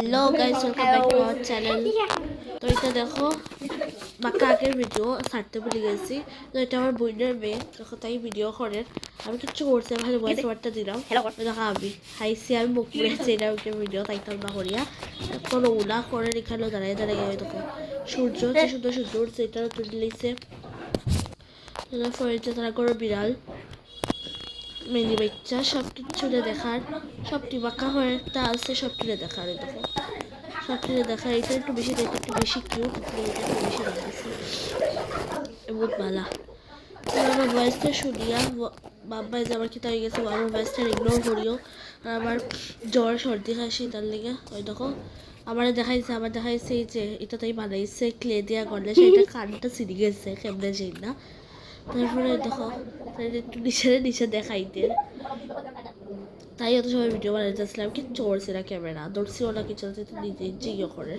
Hello guys welcome back to our channel. तो এটা দেখো বাক্কা আগের ভিডিও ছাড়তে ভুলে গেছি। তো এটা আমার বোনের মেয়ে, দেখো তাই ভিডিও করে আমি কিচ্ছু করছি, ভালো ভয়েস ওভারটা দিলাম। দেখো আমি হাইসি আমি মুখ পুড়েছি, এটা ওকে ভিডিও তাইতাম না করিয়া কোনো উলা করে এখানে দাঁড়ায় দাঁড়িয়ে দেখো সূর্য যে সুন্দর সূর্য উঠছে, এটাও তুলে নিয়েছে। ফরিদে তারা করো বিড়াল মেনি বাচ্চা সব কিছু দেখার, সবটি বাঁকা হয়ে একটা আছে, সবটি দেখার। দেখো সবটি দেখার, এটা একটু বেশি দেখতে একটু বেশি কিউট, এটা একটু বেশি দেখতেছি বহুত ভালো। আমার ভয়েসটা শুনিয়া বাবাই যে আমার কি তাই গেছে, আমার ভয়েসটা ইগনোর করিও। আর আমার জ্বর সর্দি খাসি তার লেগে ওই দেখো আমার দেখাইছে এই যে এটা তাই বানাইছে ক্লে দিয়া করলে, সেটা কানটা ছিঁড়ে গেছে কেমনে যাই না। তারপরে দেখো একটু নিচে দেখাইতে, তাই অত সবাই ভিডিও বানাইতেছিলাম কি চড়ছে না ক্যামেরা ধরছিও না কিছু, নিজে নিজে ইয়ে করে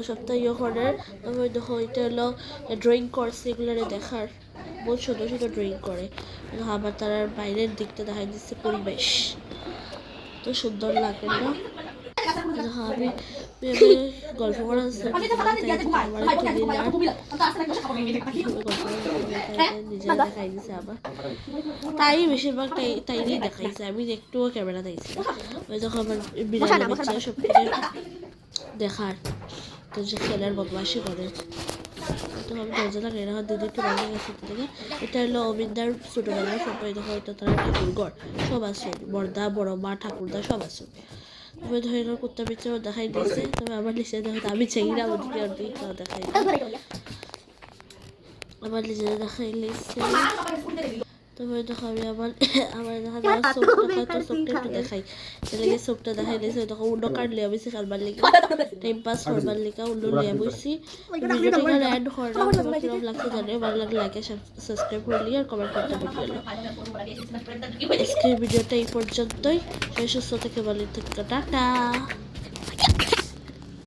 সপ্তাহ ইয়ে করে। তারপরে দেখো এটা হলো ড্রয়িং করছে, এগুলো দেখার বহুত সুন্দর সুন্দর ড্রয়িং করে। আবার তার বাইরের দিকটা দেখাই দিচ্ছে পরিবেশ, তো সুন্দর লাগে না। আমি গল্প করা নিজে দেখাই দিছে আবার, তাই বেশিরভাগ তাইরই দেখাইছে, আমি একটুও ক্যামেরা দিয়েছি না। ওই যখন আমার বিড়ালের বাচ্চা সব দেখার তো যে খেলার বদমাশি করে, তো আমি দরজা লাগে এরা দিদি একটু বাইরে গেছে থেকে। এটা হলো অবিন্দার ছোটোবেলার ফটো, দেখো এটা তারা ঠাকুরঘর সব আছে, বড়দা বড় মা ঠাকুরদা সব আছে। তবে ধরে কুত্তা পিছাও দেখাই দিয়েছে, তবে আমার নিচে দেখো আমি চাই না ওদিকে ওদিকে দেখাই আমার নিজে দেখাই লিখছে। তবে দেখো আমি আমার দেখা যায় চোখ দেখাই, তো চোখটা একটু দেখাই এলাকে চোখটা দেখাই দিয়েছে। তখন উন্ড কার্ড লিয়া বইছি খেলবার লিখে টাইম পাস করবার লিখা উন্ড লিয়া বইছি। ভিডিওটা এখানে অ্যাড করলাম, তোমার কিরকম লাগছে জানিও, ভালো লাগলে লাইক সাবস্ক্রাইব করলি আর কমেন্ট করতে ভুলবেন না। আজকের ভিডিওটা এই পর্যন্তই, সুস্থ থেকে ভালো থেকে টাটা।